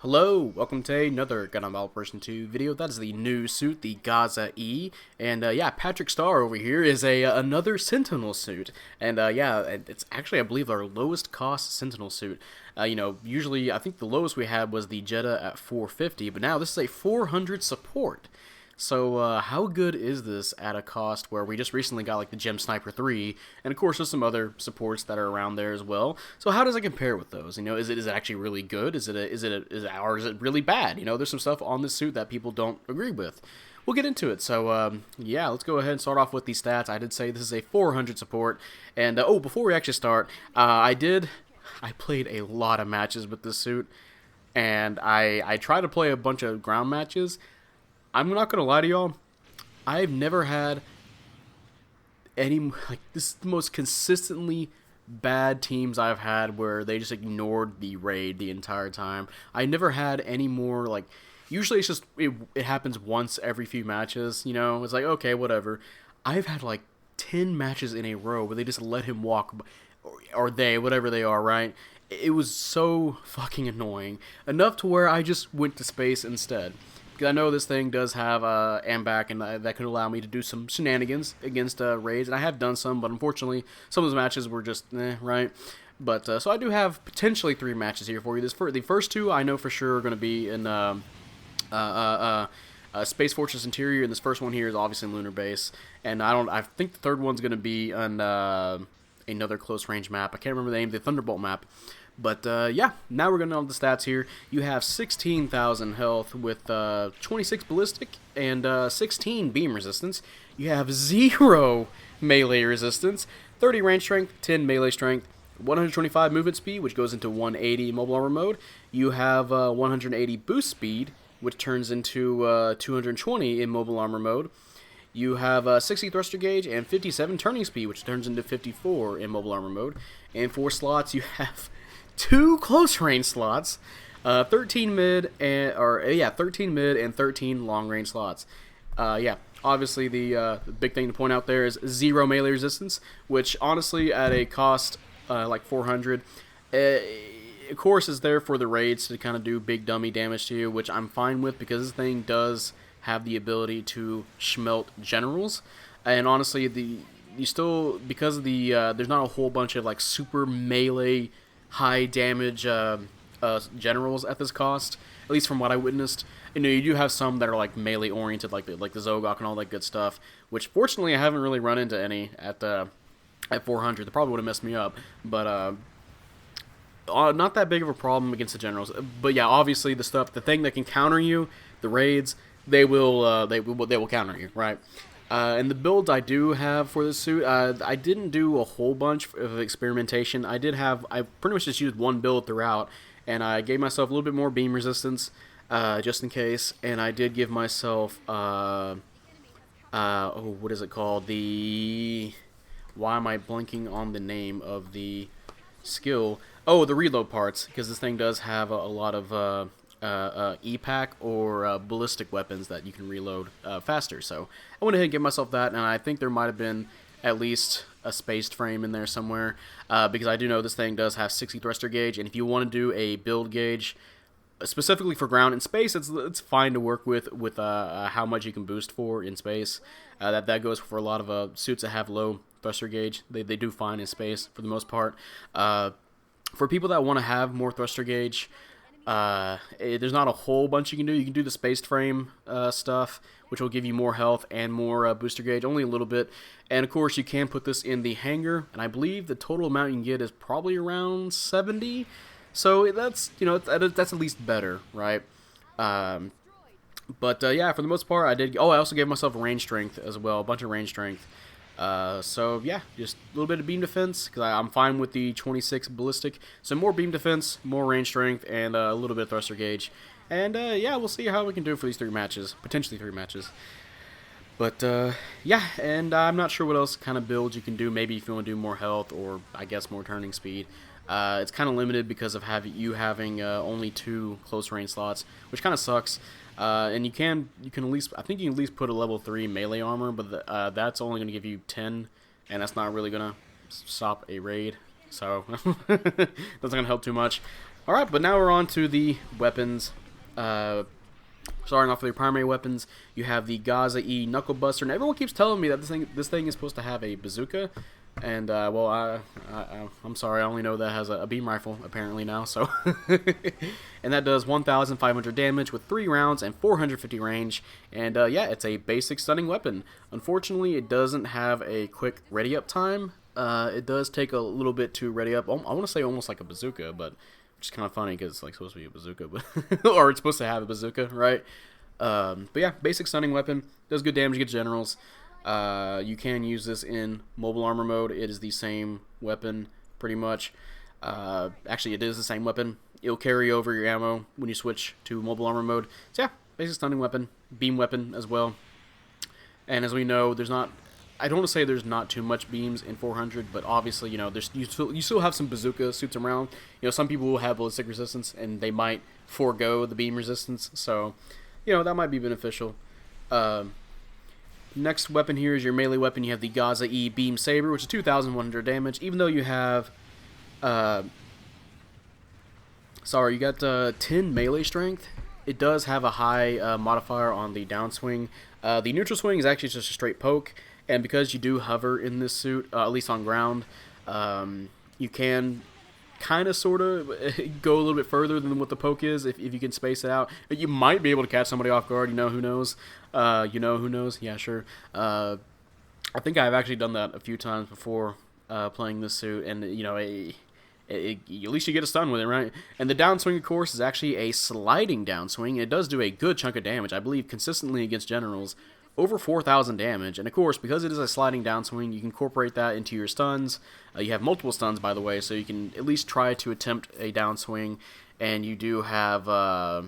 Hello, welcome to another Gundam Version 2 video. That is the new suit, the Gaza E, and yeah, Patrick Star over here is another Sentinel suit, and yeah, it's actually I believe our lowest cost Sentinel suit. Usually I think the lowest we had was the Jeddah at 450, but now this is a 400 support. So, how good is this at a cost where we just recently got, like, the Gem Sniper 3, and of course there's some other supports that are around there as well. So how does it compare with those? Is it actually really good? Or is it really bad? There's some stuff on this suit that people don't agree with. We'll get into it. So, yeah, let's go ahead and start off with these stats. I did say this is a 400 support, and, before we actually start, I played a lot of matches with this suit, and I tried to play a bunch of ground matches. I'm not gonna lie to y'all, I've never had this is the most consistently bad teams I've had where they just ignored the raid the entire time. I never had any more, usually it's just, it happens once every few matches, it's like, okay, whatever. I've had 10 matches in a row where they just let him walk, or they, whatever they are, right? It was so fucking annoying, enough to where I just went to space instead. Because I know this thing does have AMBAC, and that could allow me to do some shenanigans against raids, and I have done some, but unfortunately, some of those matches were just, right? But, so I do have potentially 3 matches here for you. The first 2 I know for sure are going to be in Space Fortress Interior, and this first one here is obviously Lunar Base, and I think the third one's going to be on another close range map. I can't remember the name, the Thunderbolt map. But, yeah, now we're going on to the stats here. You have 16,000 health with 26 ballistic and 16 beam resistance. You have 0 melee resistance, 30 range strength, 10 melee strength, 125 movement speed, which goes into 180 mobile armor mode. You have 180 boost speed, which turns into 220 in mobile armor mode. You have 60 thruster gauge and 57 turning speed, which turns into 54 in mobile armor mode. And for slots, you have 2 close range slots, 13 mid and 13 long range slots. Yeah, obviously the big thing to point out there is 0 melee resistance, which honestly at a cost like 400, of course is there for the raids to kind of do big dummy damage to you, which I'm fine with because this thing does have the ability to schmelt generals, and honestly because of the there's not a whole bunch of super melee high damage generals at this cost, at least from what I witnessed. You do have some that are melee oriented, like the Zogok and all that good stuff, which fortunately I haven't really run into any at 400. They probably would have messed me up, but not that big of a problem against the generals. But yeah, obviously the thing that can counter you, the raids, they will counter you, right? And the builds I do have for this suit, I didn't do a whole bunch of experimentation. I pretty much just used one build throughout, and I gave myself a little bit more beam resistance, just in case, and I did give myself, what is it called? Why am I blanking on the name of the skill? Oh, the reload parts, because this thing does have a lot of, E-Pack or ballistic weapons that you can reload faster. So I went ahead and gave myself that, and I think there might have been at least a spaced frame in there somewhere, because I do know this thing does have 60 thruster gauge, and if you want to do a build gauge specifically for ground and space, it's fine to work with how much you can boost for in space. That goes for a lot of suits that have low thruster gauge. They do fine in space for the most part. For people that want to have more thruster gauge, there's not a whole bunch you can do. You can do the spaced frame stuff, which will give you more health and more booster gauge, only a little bit. And of course, you can put this in the hangar, and I believe the total amount you can get is probably around 70. So that's that's at least better, right? But yeah, for the most part, I did. Oh, I also gave myself range strength as well, a bunch of range strength. So yeah, just a little bit of beam defense, because I'm fine with the 26 ballistic. So more beam defense, more range strength, and a little bit of thruster gauge. And yeah, we'll see how we can do for these 3 matches, potentially 3 matches. But yeah, and I'm not sure what else kind of builds you can do. Maybe if you want to do more health, or I guess more turning speed. It's kind of limited because of having only 2 close range slots, which kind of sucks. And you can at least, I think you can at least put a level 3 melee armor, but that's only going to give you 10, and that's not really going to stop a raid, so that's not going to help too much. Alright, but now we're on to the weapons. Starting off with your primary weapons, you have the Gaza E Knuckle Buster, and everyone keeps telling me that this thing is supposed to have a bazooka, and well, I'm sorry, I only know that has a beam rifle apparently now. So, and that does 1,500 damage with 3 rounds and 450 range, and yeah, it's a basic stunning weapon. Unfortunately, it doesn't have a quick ready up time. It does take a little bit to ready up. I want to say almost like a bazooka, but which is kind of funny because it's like supposed to be a bazooka, but or it's supposed to have a bazooka, right? But yeah, basic stunning weapon, does good damage against generals. You can use this in mobile armor mode. It is the same weapon, pretty much. Actually, it is the same weapon. It'll carry over your ammo when you switch to mobile armor mode. So yeah, basic stunning weapon, beam weapon as well. And as we know, there's not. I don't want to say there's not too much beams in 400, but obviously, you know, you still have some bazooka suits around. You know, some people will have ballistic resistance, and they might forego the beam resistance. So, you know, that might be beneficial. Next weapon here is your melee weapon. You have the Gaza E Beam Saber, which is 2,100 damage. Even though you have, you got 10 melee strength. It does have a high modifier on the downswing. The neutral swing is actually just a straight poke. And because you do hover in this suit, at least on ground, you can kind of sort of go a little bit further than what the poke is if you can space it out. You might be able to catch somebody off guard, you know, who knows? Who knows? Yeah, sure. I think I've actually done that a few times before playing this suit, and, you know, at least you get a stun with it, right? And the downswing, of course, is actually a sliding downswing. It does do a good chunk of damage, I believe, consistently against generals. Over 4,000 damage, and of course, because it is a sliding downswing, you can incorporate that into your stuns. You have multiple stuns, by the way, so you can at least try to attempt a downswing, and you do have I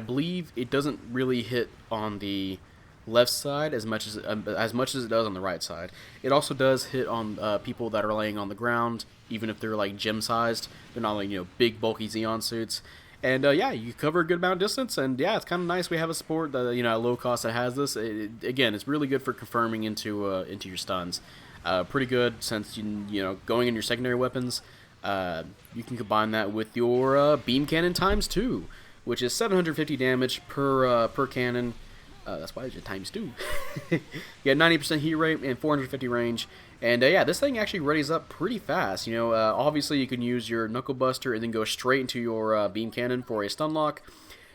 believe it doesn't really hit on the left side as much as it does on the right side. It also does hit on people that are laying on the ground, even if they're like gym sized. They're not like, you know, big bulky Xeon suits. And yeah, you cover a good amount of distance, and yeah, it's kind of nice we have a support that, you know, at low cost that has this. Again, it's really good for confirming into your stuns. Pretty good since you know, going in your secondary weapons, you can combine that with your beam cannon ×2, which is 750 damage per cannon. That's why it's ×2. You get 90% heat rate and 450 range. And yeah, this thing actually readies up pretty fast. You know, obviously you can use your Knuckle Buster and then go straight into your beam cannon for a stun lock.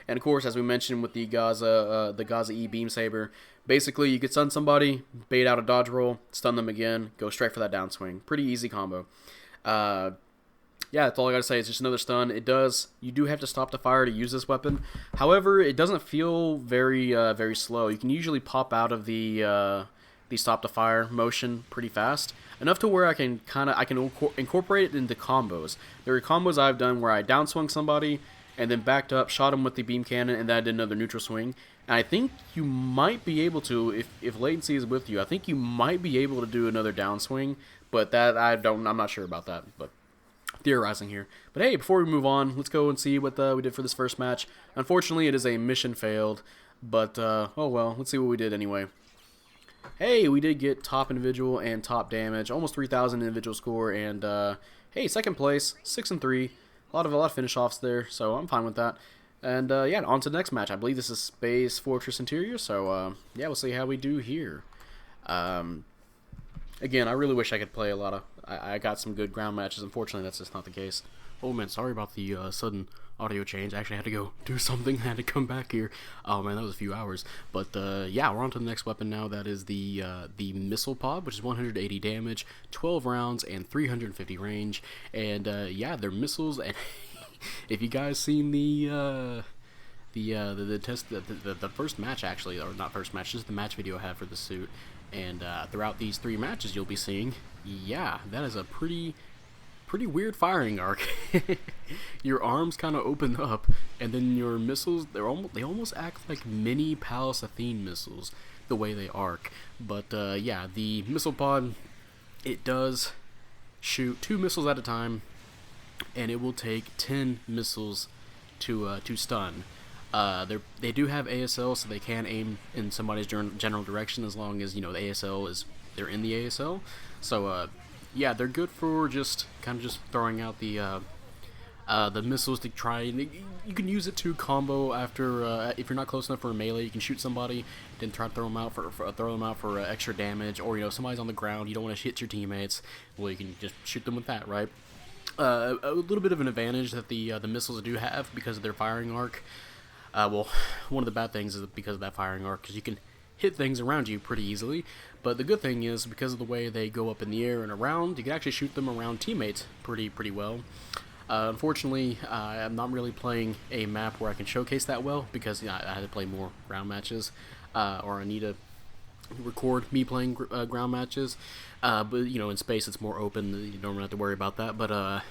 And of course, as we mentioned with the Gaza E Beam Saber, basically you could stun somebody, bait out a dodge roll, stun them again, go straight for that downswing. Pretty easy combo. Yeah, that's all I gotta say. It's just another stun. You do have to stop the fire to use this weapon. However, it doesn't feel very slow. You can usually pop out of the stop the fire motion pretty fast, enough to where I can incorporate it into combos. There are combos I've done where I downswung somebody and then backed up, shot him with the beam cannon, and then I did another neutral swing. And I think you might be able to, if latency is with you, I think you might be able to do another downswing, but that I'm not sure about that, but theorizing here. But hey, before we move on, let's go and see what we did for this first match. Unfortunately, it is a mission failed, but oh well, let's see what we did anyway. Hey, we did get top individual and top damage, almost 3,000 individual score, and hey, second place, 6-3. A lot of finish offs there, so I'm fine with that. And yeah, on to the next match. I believe this is Space Fortress Interior, so yeah, we'll see how we do here. Again, I really wish I could play a lot of. I got some good ground matches. Unfortunately, that's just not the case. Oh man, sorry about the sudden audio change. I actually had to go do something. I had to come back here. Oh man, that was a few hours. But yeah, we're on to the next weapon now. That is the missile pod, which is 180 damage, 12 rounds, and 350 range. And yeah, they're missiles. And if you guys seen the first match, actually, or not first match, just the match video I had for the suit. And throughout these 3 matches, you'll be seeing, yeah, that is a pretty weird firing arc. Your arms kind of open up, and then your missiles, they almost act like mini Pallas Athene missiles, the way they arc. But yeah, the missile pod, it does shoot 2 missiles at a time, and it will take 10 missiles to stun. They do have ASL, so they can aim in somebody's general direction as long as, you know, the ASL is, they're in the ASL. So yeah, they're good for just kind of just throwing out the missiles to try, and you can use it to combo after if you're not close enough for a melee. You can shoot somebody, then try to throw them out for extra damage, or somebody's on the ground, you don't want to hit your teammates. Well, you can just shoot them with that, right? A little bit of an advantage that the missiles do have because of their firing arc. Well, one of the bad things is because of that firing arc, because you can hit things around you pretty easily. But the good thing is because of the way they go up in the air and around, you can actually shoot them around teammates pretty well. Unfortunately, I'm not really playing a map where I can showcase that well because I had to play more ground matches, or I need to record me playing ground matches. But in space it's more open. You don't really have to worry about that. But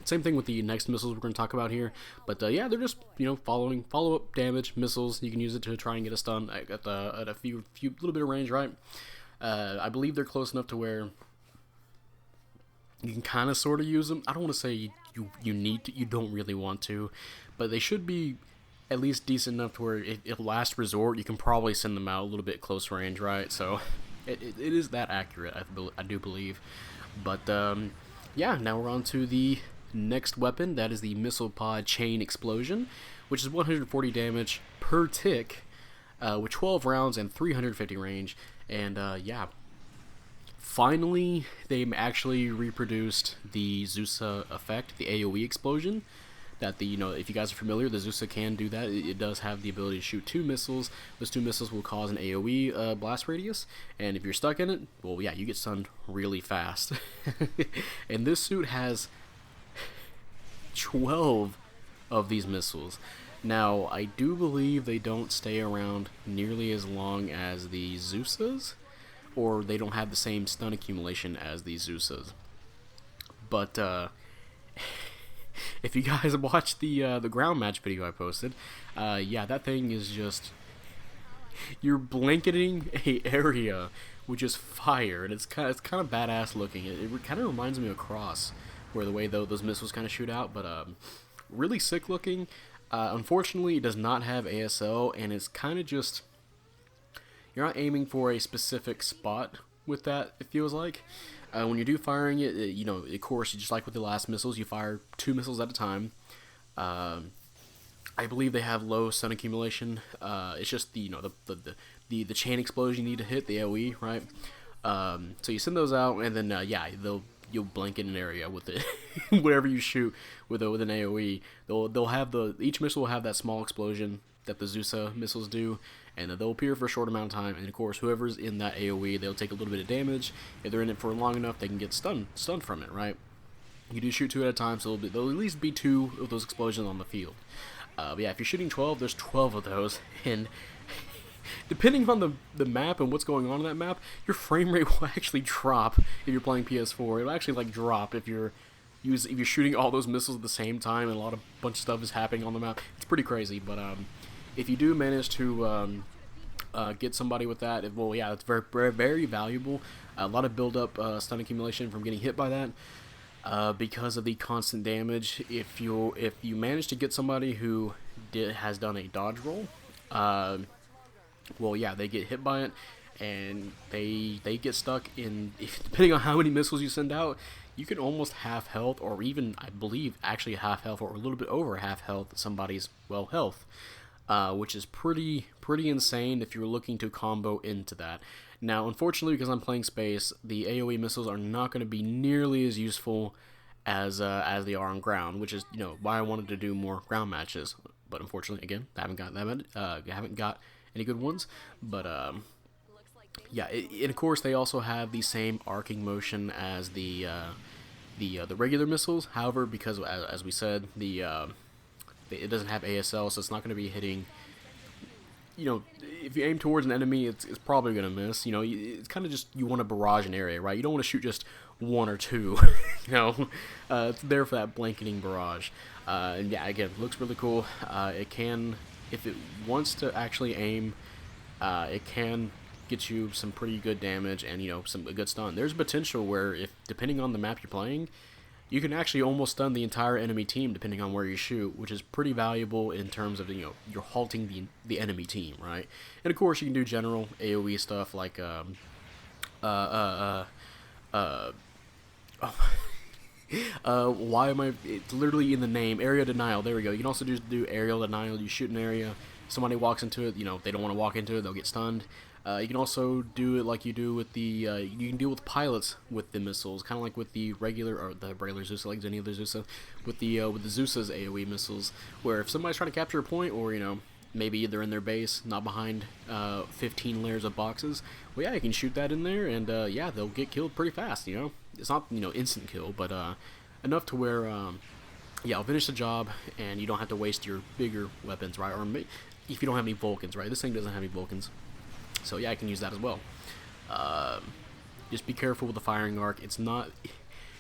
same thing with the next missiles we're going to talk about here. But yeah, they're just follow-up damage missiles. You can use it to try and get a stun at a few little bit of range, right? I believe they're close enough to where you can kind of sort of use them. I don't want to say you don't really want to, but they should be at least decent enough to where if last resort you can probably send them out a little bit close range, right? So it is that accurate, I do believe. But yeah, now we're on to the next weapon. That is the missile pod chain explosion, which is 140 damage per tick, with 12 rounds and 350 range. And yeah, finally they actually reproduced the Zeusa effect, the AoE explosion. That if you guys are familiar, the Zeusa can do that. It does have the ability to shoot 2 missiles. Those 2 missiles will cause an AoE blast radius, and if you're stuck in it, well, yeah, you get stunned really fast. And this suit has 12 of these missiles. Now, I do believe they don't stay around nearly as long as the Zeusas, or they don't have the same stun accumulation as the Zeusas. But if you guys watched the ground match video I posted, yeah, that thing is just, you're blanketing a area with just fire, and it's kind of badass looking. It kind of reminds me of Cross, where the way those missiles kind of shoot out, but really sick looking. Unfortunately, it does not have ASL, and it's kind of just, you're not aiming for a specific spot with that, it feels like. When you do firing it, of course, just like with the last missiles, you fire 2 missiles at a time. I believe they have low stun accumulation. It's just the chain explosion you need to hit, the AoE, right? So you send those out, and then yeah, you'll blanket an area with it. Whatever you shoot with an AoE, they'll have each missile will have that small explosion that the Zeusa missiles do, and they'll appear for a short amount of time, and of course whoever's in that AoE, they'll take a little bit of damage. If they're in it for long enough, they can get stunned from it, right? You do shoot 2 at a time, so there'll at least be 2 of those explosions on the field. But yeah, if you're shooting 12, there's 12 of those, and depending on the map and what's going on in that map, your frame rate will actually drop if you're playing PS4. It'll actually drop if you're shooting all those missiles at the same time, and a bunch of stuff is happening on the map. It's pretty crazy, but if you do manage to get somebody with that, well, yeah, it's very, very, very valuable. A lot of build-up stun accumulation from getting hit by that, because of the constant damage. If you manage to get somebody who has done a dodge roll, well, yeah, they get hit by it, and they get stuck in. Depending on how many missiles you send out, you can almost half health, or even, I believe, actually half health, or a little bit over half health somebody's health. Which is pretty insane if you're looking to combo into that. Now, unfortunately, because I'm playing space, the AoE missiles are not going to be nearly as useful as they are on ground, which is why I wanted to do more ground matches. But unfortunately, again, I haven't got any good ones. But yeah, and of course they also have the same arcing motion as the regular missiles. However, because as we said, it doesn't have ASL, so it's not going to be hitting. If you aim towards an enemy, it's probably going to miss. It's kind of just, you want to barrage an area, right? You don't want to shoot just 1 or 2. It's there for that blanketing barrage. And yeah, again, looks really cool. It can, if it wants to actually aim, it can get you some pretty good damage and a good stun. There's potential where, depending on the map you're playing, you can actually almost stun the entire enemy team depending on where you shoot, which is pretty valuable in terms of you're halting the enemy team, right? And of course you can do general AoE stuff like Why am I? It's literally in the name. Area denial. There we go. You can also just do aerial denial. You shoot an area. Somebody walks into it. You know, if they don't want to walk into it, they'll get stunned. You can also do it like you do with the. You can deal with pilots with the missiles, kind of like with the regular or the regular Zeus, like any other Zeus, with the Zeus's AOE missiles, where if somebody's trying to capture a point, or you know, maybe they're in their base, not behind 15 layers of boxes. Well, yeah, you can shoot that in there, and yeah, they'll get killed pretty fast. You know, it's not instant kill, but enough to where yeah, I'll finish the job, and you don't have to waste your bigger weapons, right? Or if you don't have any Vulcans, right? This thing doesn't have any Vulcans, so yeah, I can use that as well. Just be careful with the firing arc. It's not.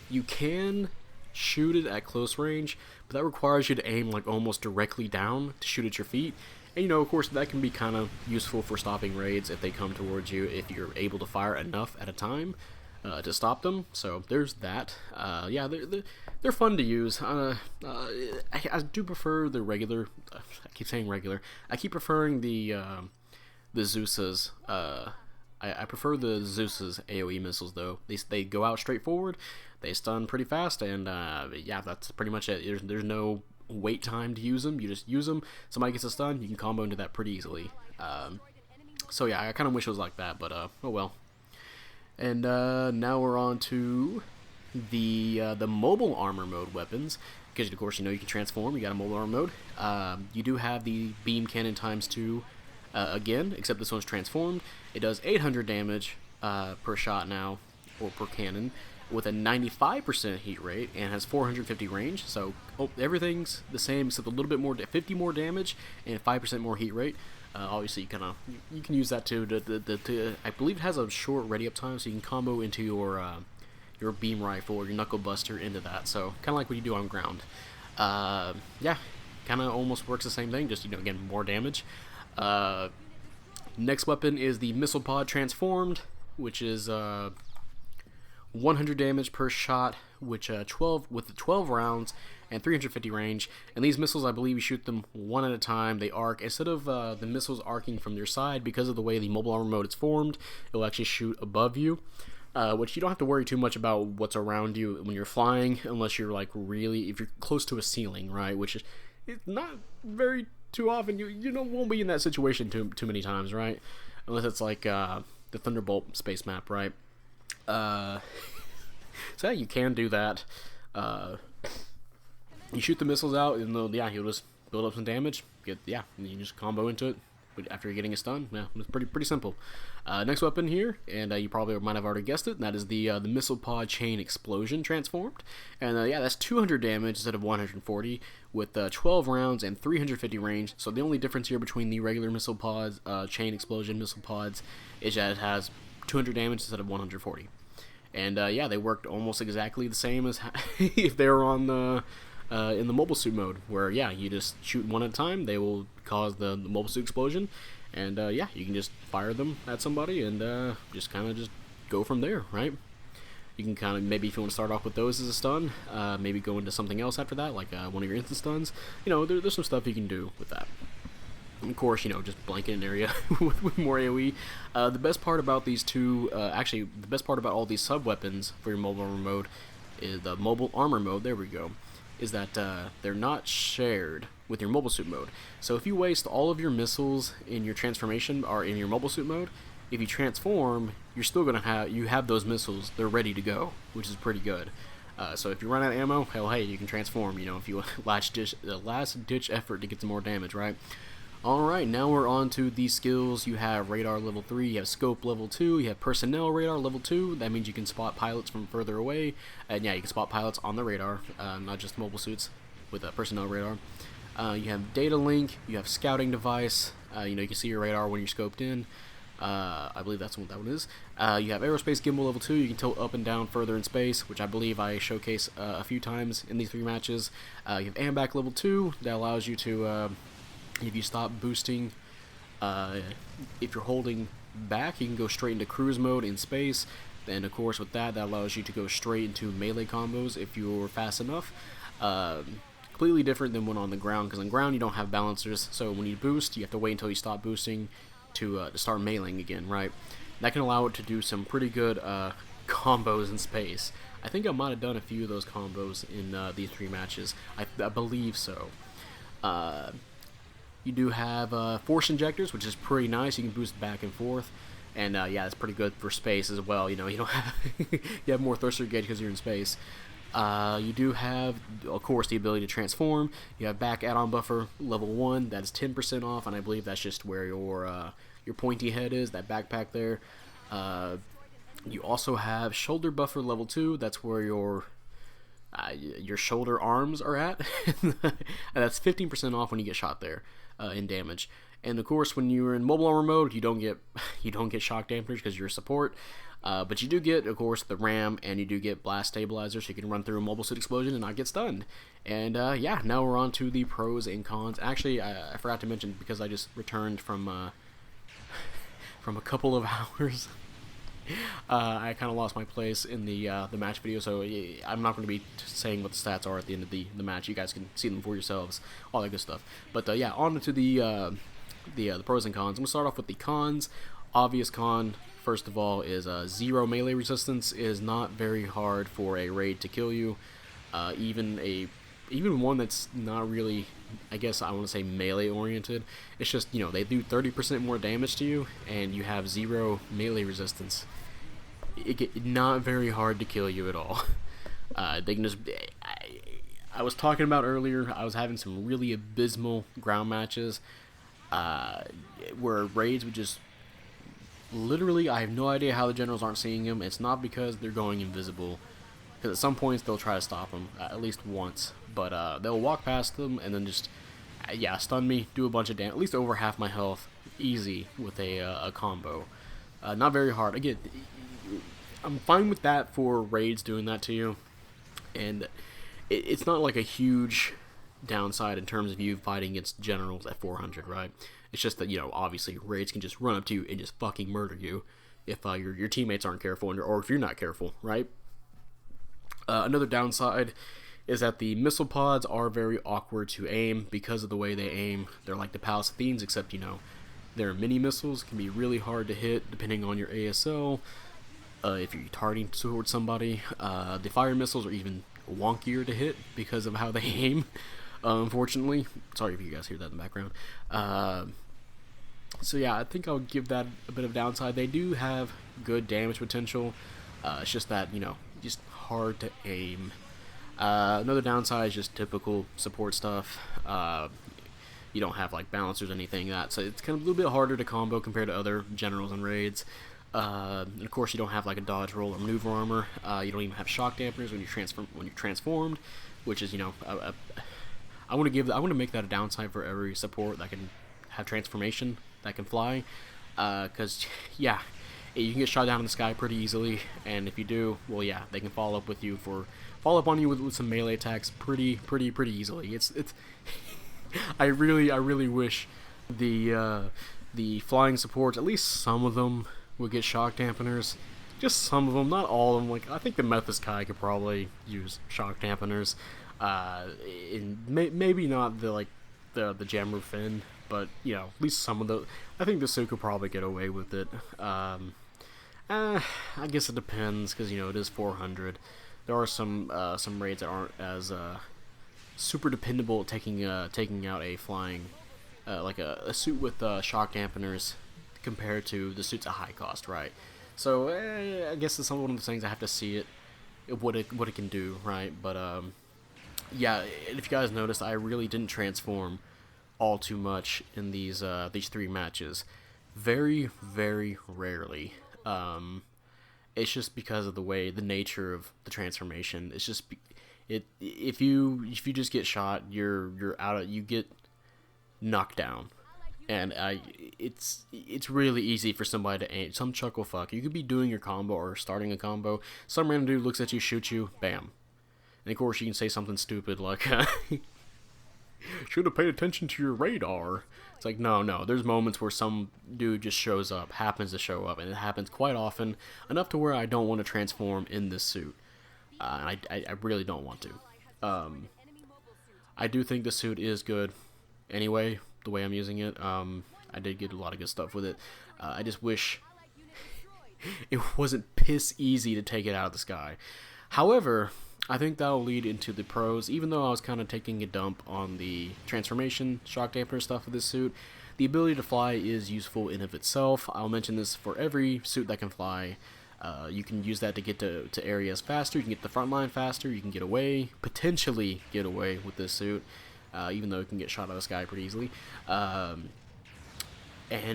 You can shoot it at close range, but that requires you to aim like almost directly down to shoot at your feet. And of course, that can be kind of useful for stopping raids if they come towards you, if you're able to fire enough at a time to stop them. So there's that. Yeah, they're fun to use. I do prefer the regular. I keep saying regular. I keep preferring the Zeus's. I prefer the Zeus's AOE missiles though. They go out straight forward. They stun pretty fast, and yeah, that's pretty much it. There's no wait time to use them. You just use them. Somebody gets a stun, you can combo into that pretty easily. So yeah, I kind of wish it was like that, but oh well. And now we're on to the mobile armor mode weapons, because of course you can transform. You got a mobile armor mode. You do have the beam cannon ×2 again, except this one's transformed. It does 800 damage per shot now, or per cannon, with a 95% heat rate, and has 450 range. So everything's the same except a little bit more, 50 more damage and 5% more heat rate. Obviously, you can use that too. I believe it has a short ready up time, so you can combo into your beam rifle or your knuckle buster into that. So kind of like what you do on ground. Yeah, kind of almost works the same thing. Just again, more damage. Next weapon is the missile pod transformed, which is 100 damage per shot, which 12 rounds and 350 range. And these missiles, I believe, you shoot them one at a time. They arc instead of the missiles arcing from their side, because of the way the mobile armor mode is formed. It'll actually shoot above you, which you don't have to worry too much about what's around you when you're flying, unless you're like if you're close to a ceiling, right? Which is it's not very too often. You won't be in that situation too many times, right? Unless it's like the Thunderbolt space map, right? So yeah, you can do that. You shoot the missiles out, and you'll just build up some damage. And you just combo into it after you're getting a stun. Yeah, it's pretty simple. Next weapon here, and you probably might have already guessed it. And that is the missile pod chain explosion transformed, and yeah, that's 200 damage instead of 140, with 12 rounds and 350 range. So the only difference here between the regular missile pods, chain explosion missile pods, is that it has 200 damage instead of 140. And yeah, they worked almost exactly the same as if they were on the in the mobile suit mode, where yeah, you just shoot one at a time. They will cause the mobile suit explosion, and yeah, you can just fire them at somebody and just go from there, right? You can kind of, maybe if you want to start off with those as a stun, maybe go into something else after that, like one of your instant stuns. There's some stuff you can do with that. Of course, just blanket an area with more AoE. The best part about these two, actually, the best part about all these sub-weapons for your mobile armor mode, is the mobile armor mode, there we go, is that they're not shared with your mobile suit mode. So if you waste all of your missiles in your transformation, or in your mobile suit mode, if you transform, you're still going to have those missiles, they're ready to go, which is pretty good. So if you run out of ammo, hell, hey, you can transform, if you last-ditch effort to get some more damage, right? Alright, now we're on to the skills. You have radar level 3, you have scope level 2, you have personnel radar level 2. That means you can spot pilots from further away. And yeah, you can spot pilots on the radar, not just mobile suits with personnel radar. You have data link, you have scouting device. You can see your radar when you're scoped in. I believe that's what that one is. You have aerospace gimbal level 2, you can tilt up and down further in space, which I believe I showcase a few times in these 3 matches. You have AMBAC level 2, that allows you to... if you stop boosting, if you're holding back, you can go straight into cruise mode in space. And of course, with that allows you to go straight into melee combos if you're fast enough. Completely different than when on the ground, because on ground you don't have balancers. So when you boost, you have to wait until you stop boosting to start meleeing again, right? That can allow it to do some pretty good combos in space. I think I might have done a few of those combos in these 3 matches. I believe so. You do have force injectors, which is pretty nice. You can boost back and forth. And yeah, that's pretty good for space as well. You know, you don't have you have more thruster gauge because you're in space. You do have, of course, the ability to transform. You have back add-on buffer level 1. That is 10% off, and I believe that's just where your pointy head is. That backpack there. You also have shoulder buffer level 2. That's where your shoulder arms are at. And that's 15% off when you get shot there in damage. And of course, when you're in mobile armor mode, you don't get shock dampeners because you're a support. But you do get, of course, the RAM, and you do get blast stabilizer, so you can run through a mobile suit explosion and not get stunned. And yeah, now we're on to the pros and cons. Actually, I forgot to mention, because I just returned from a couple of hours. I kind of lost my place in the match video, so I'm not going to be saying what the stats are at the end of the match. You guys can see them for yourselves, all that good stuff. But yeah, on to the pros and cons. I'm going to start off with the cons. Obvious con, first of all, is 0 melee resistance. It is not very hard for a raid to kill you. Even one that's not really, I guess I want to say melee oriented. It's just, you know, they do 30% more damage to you, and you have 0 melee resistance. Not very hard to kill you at all. They can just. I was talking about earlier. I was having some really abysmal ground matches, where raids would just. Literally, I have no idea how the generals aren't seeing them. It's not because they're going invisible. Because at some points they'll try to stop them, at least once. But they'll walk past them and then just, yeah, stun me, do a bunch of damage, at least over half my health, easy with a combo. Not very hard. Again, I'm fine with that for raids doing that to you. And it's not like a huge downside in terms of you fighting against generals at 400, right? It's just that, you know, obviously raids can just run up to you and just fucking murder you if your teammates aren't careful, or if you're not careful, right? Another downside is that the missile pods are very awkward to aim because of the way they aim. They're like the Palace Athenes, except, you know, they're mini missiles, can be really hard to hit depending on your ASL. If you're targeting towards somebody, the fire missiles are even wonkier to hit because of how they aim. Unfortunately, sorry if you guys hear that in the background. So yeah, I think I'll give that a bit of downside. They do have good damage potential. It's just that, you know, just hard to aim. Another downside is just typical support stuff. You don't have like balancers or anything like that, so it's kind of a little bit harder to combo compared to other generals and raids. And of course, you don't have like a dodge roll or maneuver armor. You don't even have shock dampeners when you're transformed, which is, you know, I want to make that a downside for every support that can have transformation that can fly, because yeah, you can get shot down in the sky pretty easily, and if you do, well, yeah, they can follow up on you with some melee attacks pretty easily. It's I really wish the flying supports, at least some of them, would get shock dampeners. Just some of them, not all of them. Like, I think the Memphis Kai could probably use shock dampeners. Maybe not the Jammer Fin, but, you know, at least some of the. I think the Suit could probably get away with it. I guess it depends, because, you know, it is 400. There are some raids that aren't as super dependable at taking out a flying, like a suit with shock dampeners compared to the suits at high cost, right? So I guess it's one of those things I have to see what it can do, right? But yeah, if you guys noticed, I really didn't transform all too much in these 3 matches. Very, very rarely. It's just because of the nature of the transformation. It's just if you just get shot, you get knocked down, and it's really easy for somebody to aim. Some chuckle fuck. You could be doing your combo or starting a combo. Some random dude looks at you, shoots you, bam. And of course, you can say something stupid like, should have paid attention to your radar. It's like, no. There's moments where some dude just happens to show up, and it happens quite often, enough to where I don't want to transform in this suit. I really don't want to. I do think the suit is good anyway, the way I'm using it. I did get a lot of good stuff with it. I just wish it wasn't piss easy to take it out of the sky. However, I think that'll lead into the pros. Even though I was kind of taking a dump on the transformation, shock dampener stuff with this suit, the ability to fly is useful in of itself. I'll mention this for every suit that can fly. You can use that to get to areas faster. You can get the front line faster. You can get away, potentially get away with this suit, even though it can get shot out of the sky pretty easily. And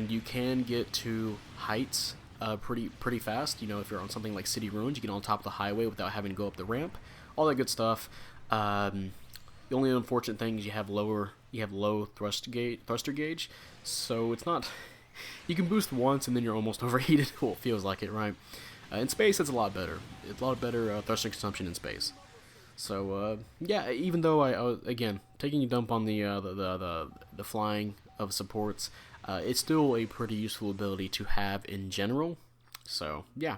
you can get to heights pretty fast. You know, if you're on something like City Ruins, you get on top of the highway without having to go up the ramp. All that good stuff. The only unfortunate thing is you have low thruster gauge, so it's not. You can boost once and then you're almost overheated. Well, it feels like it, right? In space, it's a lot better. It's a lot better thruster consumption in space. So yeah, even though I was, again, taking a dump on the flying of supports, it's still a pretty useful ability to have in general. So yeah.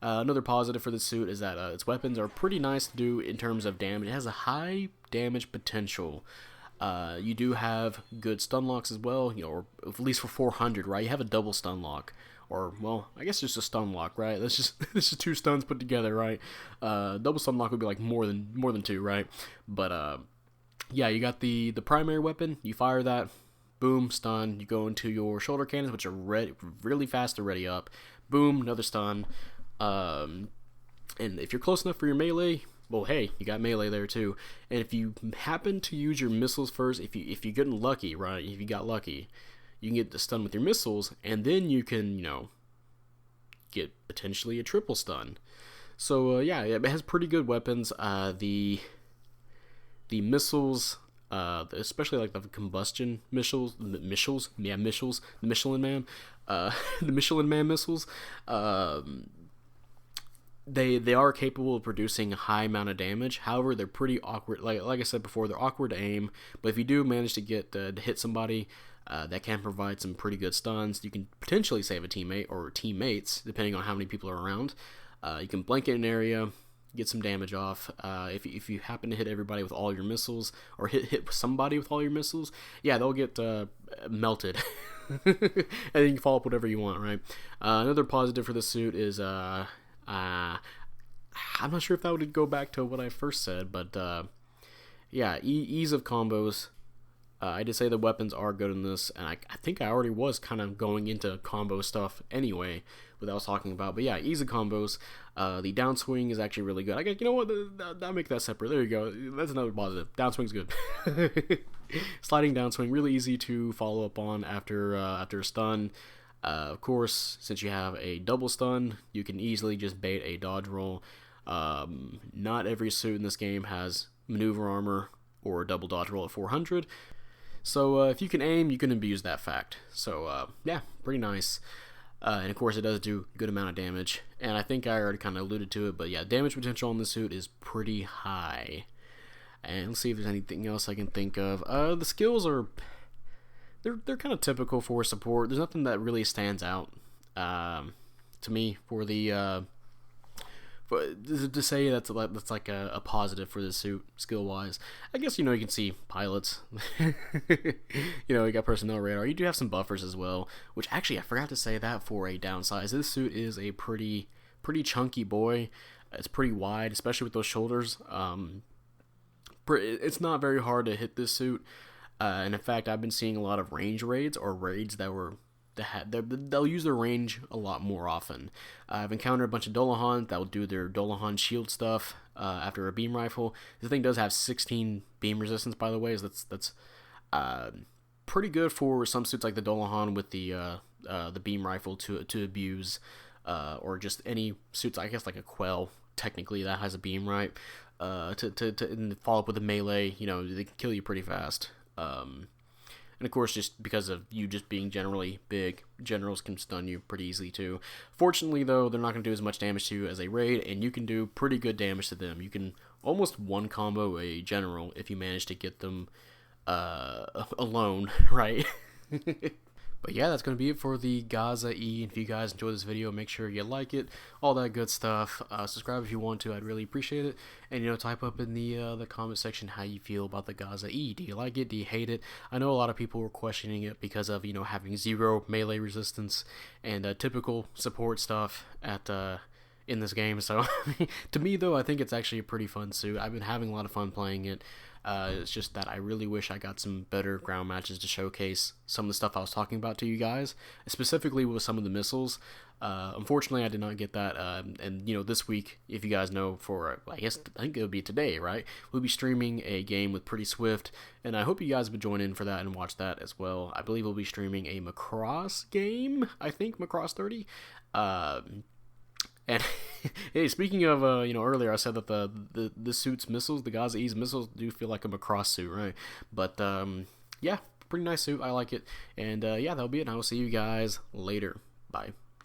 Another positive for this suit is that its weapons are pretty nice to do in terms of damage. It has a high damage potential. You do have good stun locks as well, you know, or at least for 400, right? You have a double stun lock, or well, I guess just a stun lock, right? That's just this is two stuns put together, right? Double stun lock would be like more than two, right? But yeah, you got the primary weapon. You fire that, boom, stun. You go into your shoulder cannons, which are really fast to ready up. Boom, another stun. And if you're close enough for your melee, well, hey, you got melee there too. And if you happen to use your missiles first, if you're getting lucky, right? If you got lucky, you can get the stun with your missiles, and then you can, you know, get potentially a triple stun. So yeah, it has pretty good weapons. The missiles, especially like the combustion missiles, the Michelin Man, the Michelin Man missiles. They are capable of producing a high amount of damage. However, they're pretty awkward. Like I said before, they're awkward to aim. But if you do manage to get to hit somebody, that can provide some pretty good stuns. You can potentially save a teammate or teammates, depending on how many people are around. You can blanket an area, get some damage off. If you happen to hit everybody with all your missiles, or hit somebody with all your missiles, yeah, they'll get melted. And then you can follow up whatever you want, right? Another positive for this suit is I'm not sure if that would go back to what I first said, but yeah, ease of combos. I did say the weapons are good in this, and I think I already was kind of going into combo stuff anyway, what I was talking about. But yeah, ease of combos. The downswing is actually really good. You know what? I'll make that separate. There you go. That's another positive. Downswing's good. Sliding downswing, really easy to follow up on after a stun. Of course, since you have a double stun, you can easily just bait a dodge roll. Not every suit in this game has maneuver armor or a double dodge roll at 400. So if you can aim, you can abuse that fact. So yeah, pretty nice. And of course, it does do a good amount of damage. And I think I already kind of alluded to it, but yeah, damage potential on this suit is pretty high. And let's see if there's anything else I can think of. The skills are... They're kind of typical for support. There's nothing that really stands out to me for the to say that's like a positive for this suit skill wise. I guess, you know, you can see pilots. You know, you got personnel radar. You do have some buffers as well, which actually I forgot to say that for a downside. This suit is a pretty chunky boy. It's pretty wide, especially with those shoulders. It's not very hard to hit this suit. And in fact, I've been seeing a lot of range raids, or raids they'll use their range a lot more often. I've encountered a bunch of Dolahans that will do their Dolahan shield stuff after a beam rifle. This thing does have 16 beam resistance, by the way, so that's pretty good for some suits like the Dolahan with the beam rifle to abuse, or just any suits, I guess like a Quell, technically, that has a beam, right? To follow up with a melee, you know, they can kill you pretty fast. And of course, just because of you just being generally big, generals can stun you pretty easily too. Fortunately, though, they're not going to do as much damage to you as a raid, and you can do pretty good damage to them. You can almost one combo a general if you manage to get them alone, right? But yeah, that's going to be it for the Gaza E. And if you guys enjoyed this video, make sure you like it, all that good stuff. Subscribe if you want to, I'd really appreciate it. And, you know, type up in the comment section how you feel about the Gaza E. Do you like it? Do you hate it? I know a lot of people were questioning it because of, you know, having 0 melee resistance and typical support stuff at in this game. So to me, though, I think it's actually a pretty fun suit. I've been having a lot of fun playing it. It's just that I really wish I got some better ground matches to showcase some of the stuff I was talking about to you guys, specifically with some of the missiles. Unfortunately, I did not get that. And this week, if you guys know, I think it'll be today, right? We'll be streaming a game with Pretty Swift, and I hope you guys would join in for that and watch that as well. I believe we'll be streaming a Macross game. I think Macross 30. And hey, speaking of, earlier I said that the suit's missiles, the Gaza E's missiles, do feel like a Macross suit, right? But yeah, pretty nice suit. I like it. And yeah, that'll be it. And I will see you guys later. Bye.